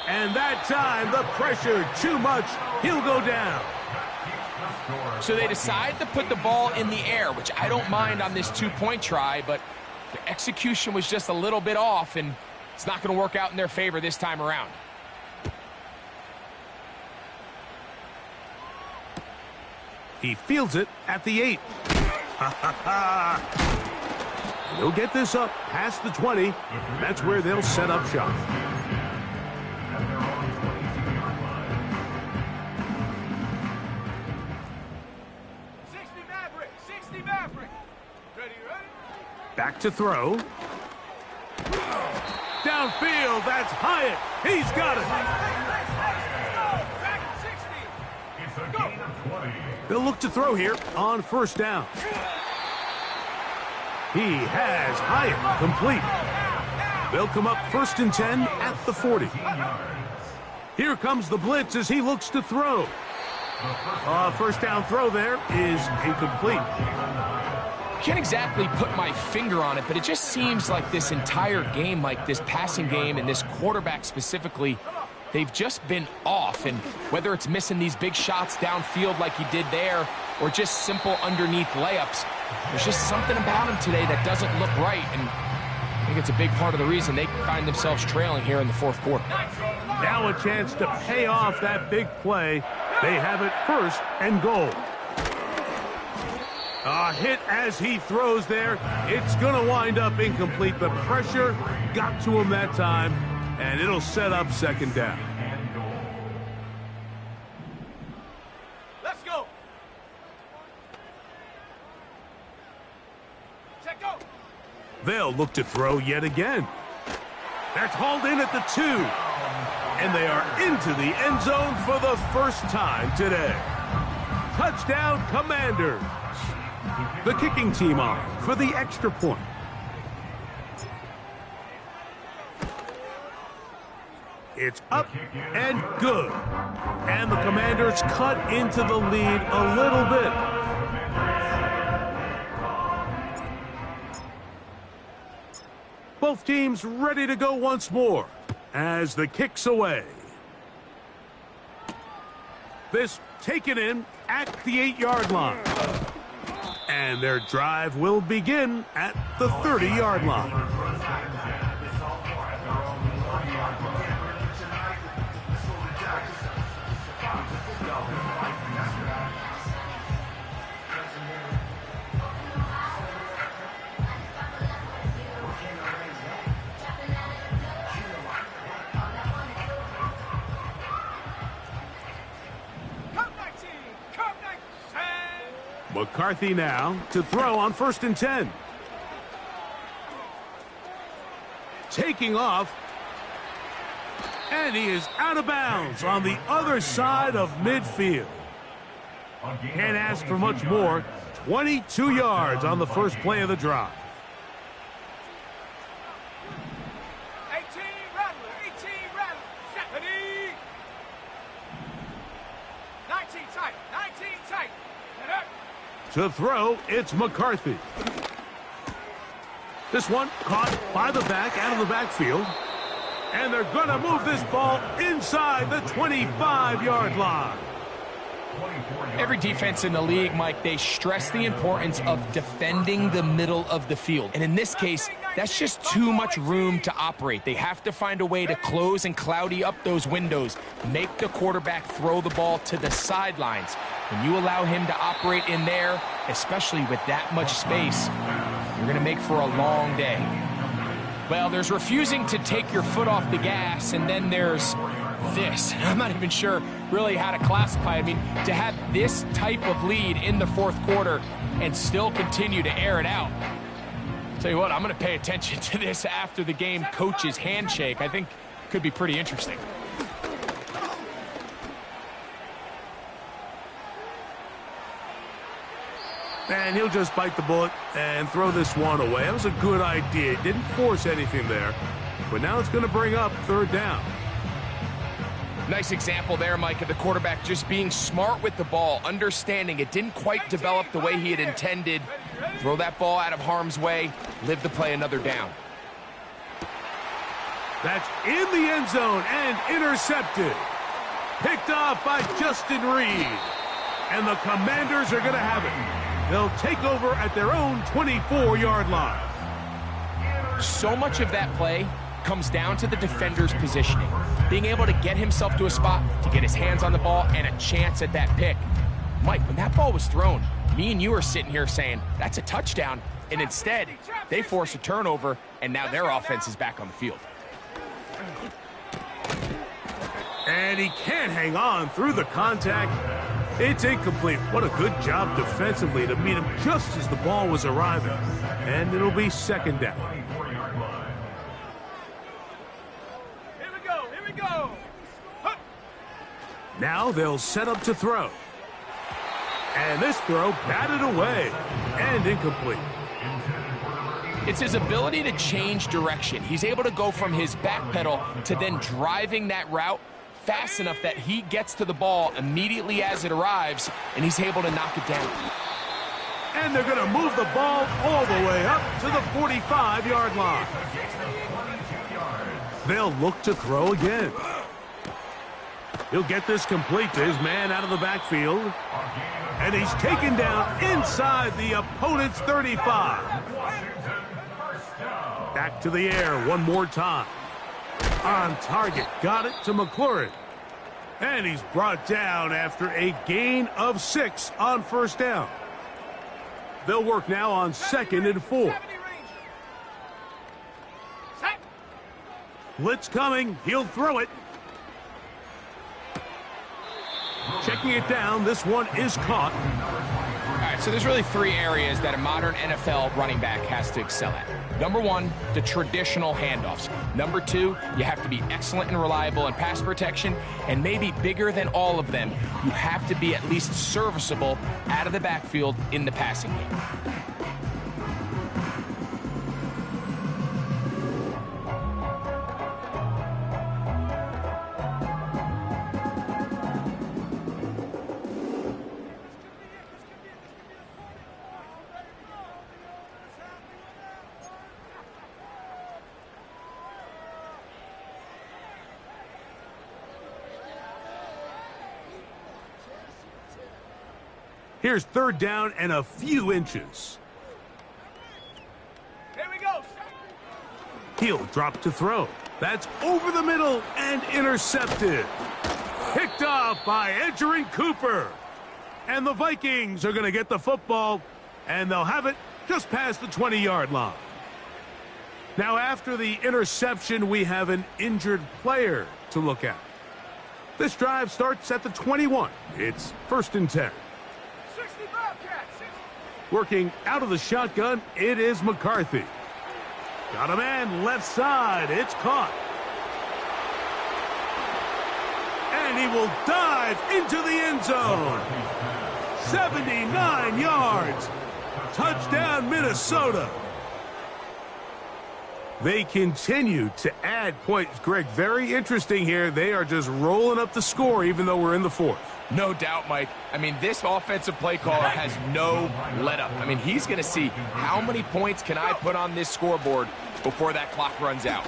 And that time, the pressure too much. He'll go down. So they decide to put the ball in the air, which I don't mind on this 2-point try, but the execution was just a little bit off, and it's not going to work out in their favor this time around. He fields it at the 8. He'll get this up past the 20. That's where they'll set up shop. Back to throw. Downfield, that's Hyatt. He's got it. It's a gain of 20. They'll look to throw here on first down. He has Hyatt complete. They'll come up 1st and 10 at the 40. Here comes the blitz as he looks to throw. First down throw there is incomplete. Can't exactly put my finger on it, but it just seems like this entire game, like this passing game and this quarterback specifically, they've just been off. And whether it's missing these big shots downfield like he did there or just simple underneath layups, there's just something about him today that doesn't look right. And I think it's a big part of the reason they find themselves trailing here in the 4th quarter. Now a chance to pay off that big play. They have it 1st and goal. A hit as he throws there. It's going to wind up incomplete. The pressure got to him that time, and it'll set up 2nd down. Let's go. Check go. They'll look to throw yet again. That's hauled in at the 2. And they are into the end zone for the first time today. Touchdown, Commanders. The kicking team on for the extra point. It's up and good. And the Commanders cut into the lead a little bit. Both teams ready to go once more as the kick's away. This taken in at the 8-yard line. And their drive will begin at the 30-yard line. McCarthy now to throw on 1st and 10. Taking off. And he is out of bounds on the other side of midfield. Can't ask for much more. 22 yards on the first play of the drive. 18 Rattler, 70. 19 tight, 19 tight. To throw, it's McCarthy. This one caught by the back, out of the backfield. And they're going to move this ball inside the 25-yard line. Every defense in the league, Mike, they stress the importance of defending the middle of the field. And in this case, that's just too much room to operate. They have to find a way to close and cloudy up those windows, make the quarterback throw the ball to the sidelines. When you allow him to operate in there, especially with that much space, you're going to make for a long day. Well, there's refusing to take your foot off the gas, and then there's this. I'm not even sure really how to classify it. I mean, to have this type of lead in the 4th quarter and still continue to air it out. Tell you what, I'm going to pay attention to this after the game coach's handshake. I think could be pretty interesting. And he'll just bite the bullet and throw this one away. That was a good idea. Didn't force anything there. But now it's going to bring up third down. Nice example there, Mike, of the quarterback just being smart with the ball, understanding it didn't quite develop the way he had intended. Throw that ball out of harm's way, live to play another down. That's in the end zone and intercepted. Picked off by Justin Reed. And the Commanders are going to have it. They'll take over at their own 24-yard line. So much of that play comes down to the defender's positioning. Being able to get himself to a spot, to get his hands on the ball, and a chance at that pick. Mike, when that ball was thrown, me and you are sitting here saying, that's a touchdown. And instead, they force a turnover, and now their offense is back on the field. And he can't hang on through the contact. It's incomplete. What a good job defensively to meet him just as the ball was arriving. And it'll be second down. Here we go, here we go. Hup. Now they'll set up to throw. And this throw batted away and incomplete. It's his ability to change direction. He's able to go from his back pedal to then driving that route fast enough that he gets to the ball immediately as it arrives, and he's able to knock it down. And they're going to move the ball all the way up to the 45-yard line. They'll look to throw again. He'll get this complete to his man out of the backfield. And he's taken down inside the opponent's 35. Back to the air one more time. On target, got it to McLaurin. And he's brought down after a gain of 6 on first down. They'll work now on 2nd and 4. Blitz coming, he'll throw it. Checking it down, this one is caught. All right, so there's really 3 areas that a modern NFL running back has to excel at. Number 1, the traditional handoffs. Number 2, you have to be excellent and reliable in pass protection. And maybe bigger than all of them, you have to be at least serviceable out of the backfield in the passing game. Here's third down and a few inches. Here we go. He'll drop to throw. That's over the middle and intercepted. Picked off by Edgerrin Cooper. And the Vikings are going to get the football, and they'll have it just past the 20-yard line. Now, after the interception, we have an injured player to look at. This drive starts at the 21. It's 1st and 10. 65 cats. Working out of the shotgun, it is McCarthy. Got a man left side. It's caught. And he will dive into the end zone. 79 yards. Touchdown, Minnesota. They continue to add points. Greg, very interesting here. They are just rolling up the score even though we're in the 4th. No doubt, Mike. I mean, this offensive play caller has no let-up. I mean, he's going to see how many points can I put on this scoreboard before that clock runs out.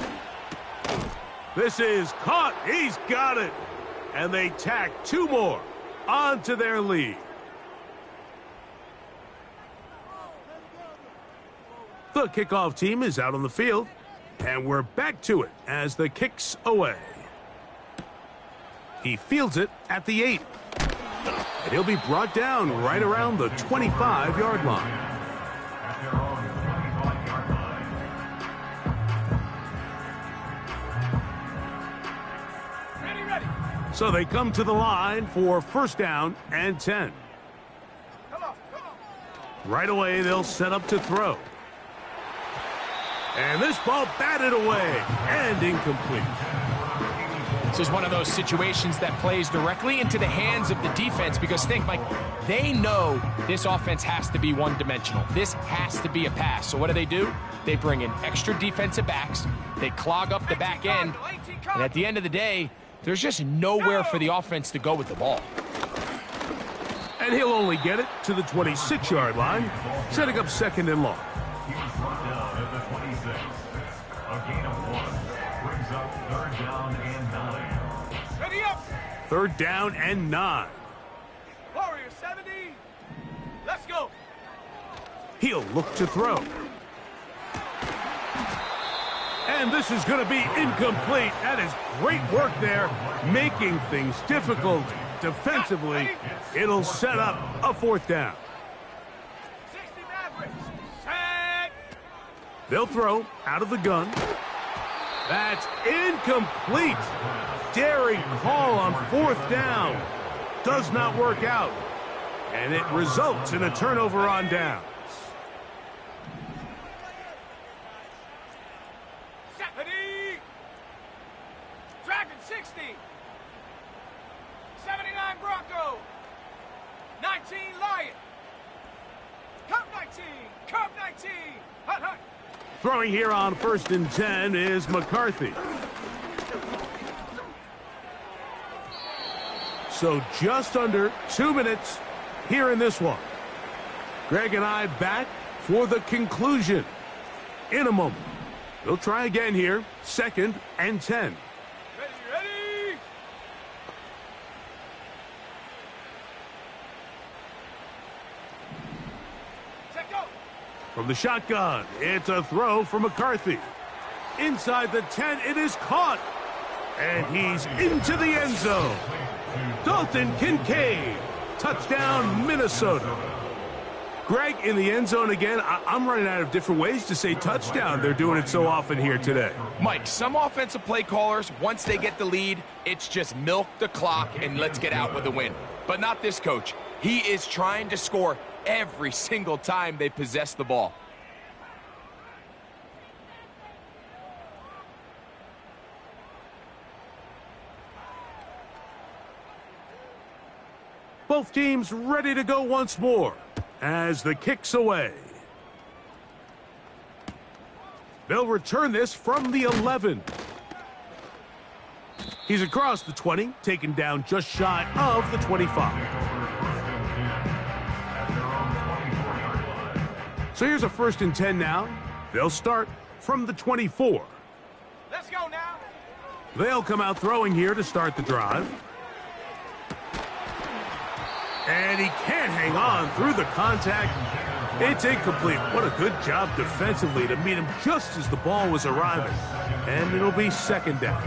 This is caught. He's got it. And they tack 2 more onto their lead. The kickoff team is out on the field. And we're back to it as the kick's away. He fields it at the 8. And he'll be brought down right around the 25-yard line. Ready. So they come to the line for 1st down and 10. Come on. Right away, they'll set up to throw. And this ball batted away and incomplete. This is one of those situations that plays directly into the hands of the defense because think, Mike, they know this offense has to be one-dimensional. This has to be a pass. So what do? They bring in extra defensive backs. They clog up the back end. And at the end of the day, there's just nowhere for the offense to go with the ball. And he'll only get it to the 26-yard line, setting up second and long. He was brought down at the 26. A gain of 1 brings up third down and 9. Ready up. Third down and 9. Warrior 70. Let's go. He'll look to throw. And this is going to be incomplete. That is great work there, making things difficult defensively. It'll set up a fourth down. 60 Mavericks. Set. They'll throw out of the gun. That's incomplete. Daring call on fourth down. Does not work out. And it results in a turnover on downs. 70. Dragon 60. 79 Bronco. 19 Lion. Cup 19. Cup 19. Hut, hut. Throwing here on 1st and 10 is McCarthy. So just under 2 minutes here in this one. Greg and I back for the conclusion in a moment. They'll try again here, 2nd and 10. Ready. Set, go. From the shotgun, it's a throw for McCarthy. Inside the 10, it is caught. And he's into the end zone. Dalton Kincaid, touchdown Minnesota. Greg in the end zone again. I'm running out of different ways to say touchdown. They're doing it so often here today. Mike, some offensive play callers, once they get the lead, it's just milk the clock and let's get out with a win. But not this coach. He is trying to score every single time they possess the ball. Both teams ready to go once more as the kick's away. They'll return this from the 11. He's across the 20, taken down just shy of the 25. So here's a 1st and 10 now. They'll start from the 24. Let's go now. They'll come out throwing here to start the drive. And he can't hang on through the contact. It's incomplete. What a good job defensively to meet him just as the ball was arriving. And it'll be 2nd down.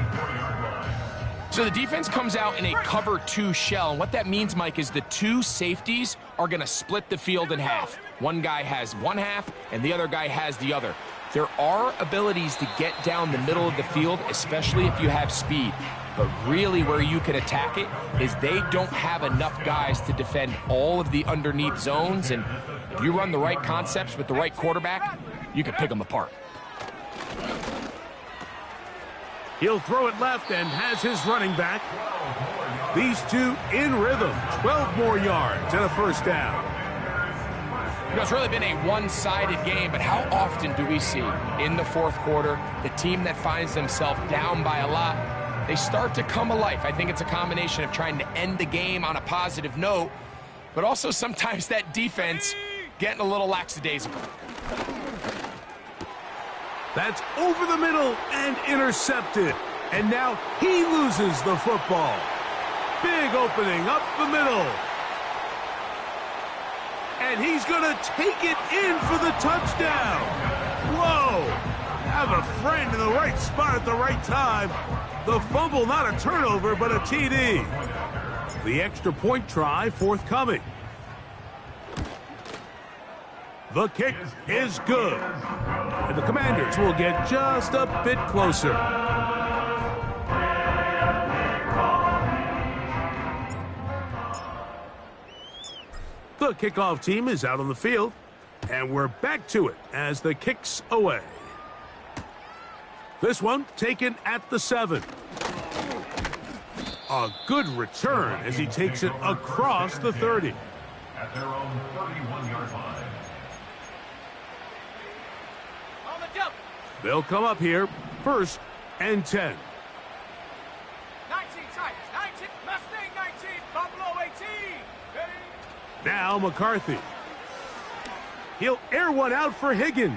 So the defense comes out in a cover 2 shell. And what that means, Mike, is the 2 safeties are going to split the field in half. One guy has one half and the other guy has the other. There are abilities to get down the middle of the field, especially if you have speed. But really where you can attack it is they don't have enough guys to defend all of the underneath zones. And if you run the right concepts with the right quarterback, you can pick them apart. He'll throw it left and has his running back. These two in rhythm. 12 more yards and a 1st down. You know, it's really been a one-sided game, but how often do we see in the 4th quarter the team that finds themselves down by a lot, they start to come alive? I think it's a combination of trying to end the game on a positive note, but also sometimes that defense getting a little lackadaisical. That's over the middle and intercepted. And now he loses the football. Big opening up the middle. And he's going to take it in for the touchdown. Whoa. Have a friend in the right spot at the right time. The fumble, not a turnover, but a TD. The extra point try forthcoming. The kick is good. And the Commanders will get just a bit closer. The kickoff team is out on the field. And we're back to it as the kick's away. This one taken at the 7. A good return as he takes it across the 30. At their own 31-yard line. On the jump. They'll come up here, 1st and 10. 19 Tigers, 19, Mustang 19, Buffalo 18. Ready? Now McCarthy. He'll air one out for Higgins.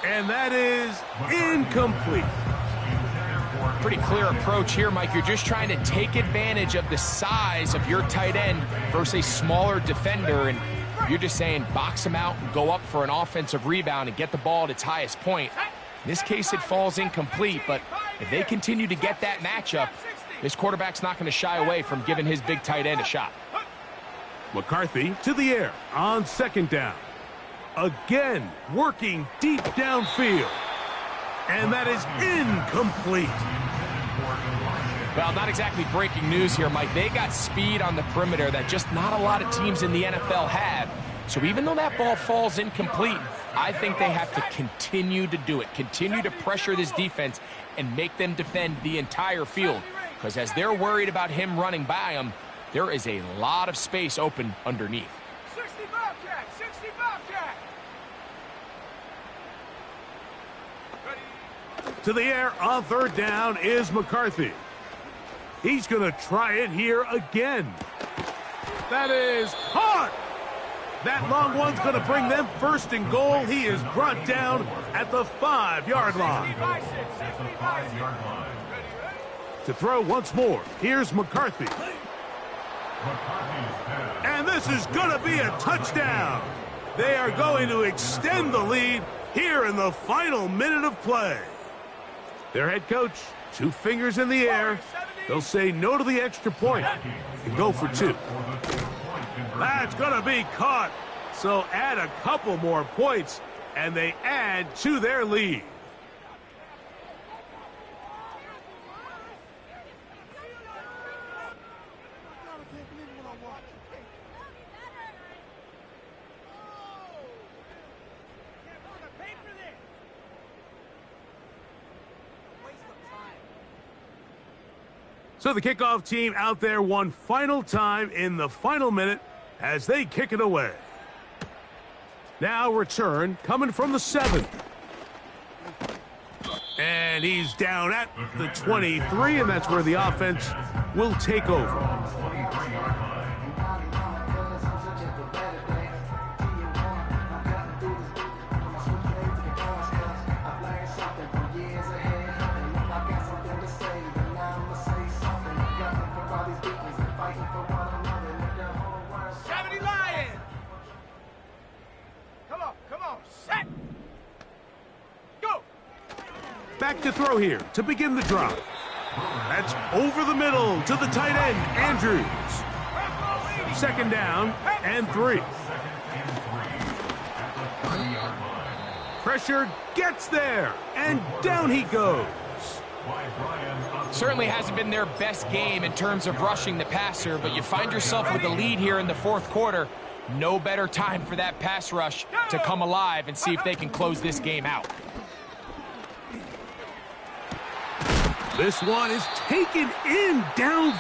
And that is incomplete. Pretty clear approach here, Mike. You're just trying to take advantage of the size of your tight end versus a smaller defender, and you're just saying box him out and go up for an offensive rebound and get the ball at its highest point. In this case, it falls incomplete, but if they continue to get that matchup, this quarterback's not going to shy away from giving his big tight end a shot. McCarthy to the air on 2nd down. Again, working deep downfield. And that is incomplete. Well, not exactly breaking news here, Mike. They got speed on the perimeter that just not a lot of teams in the NFL have. So even though that ball falls incomplete, I think they have to continue to do it. Continue to pressure this defense and make them defend the entire field. Because as they're worried about him running by them, there is a lot of space open underneath. 60 Bobcat, 60 Bobcat. Ready? To the air on 3rd down is McCarthy. He's going to try it here again. That is hard. That long one's going to bring them 1st and goal. He is brought down at the 5-yard line. 60 by 6, 60 by 6. To throw once more, here's McCarthy. And this is going to be a touchdown. They are going to extend the lead here in the final minute of play. Their head coach, 2 fingers in the air. They'll say no to the extra point and go for 2. That's going to be caught. So add a couple more points, and they add to their lead. So the kickoff team out there one final time in the final minute as they kick it away. Now return coming from the 7. And he's down at the 23, and that's where the offense will take over. Back to throw here to begin the drive. That's over the middle to the tight end, Andrews. 2nd down and 3. Pressure gets there, and down he goes. Certainly hasn't been their best game in terms of rushing the passer, but you find yourself with a lead here in the 4th quarter. No better time for that pass rush to come alive and see if they can close this game out. This one is taken in down.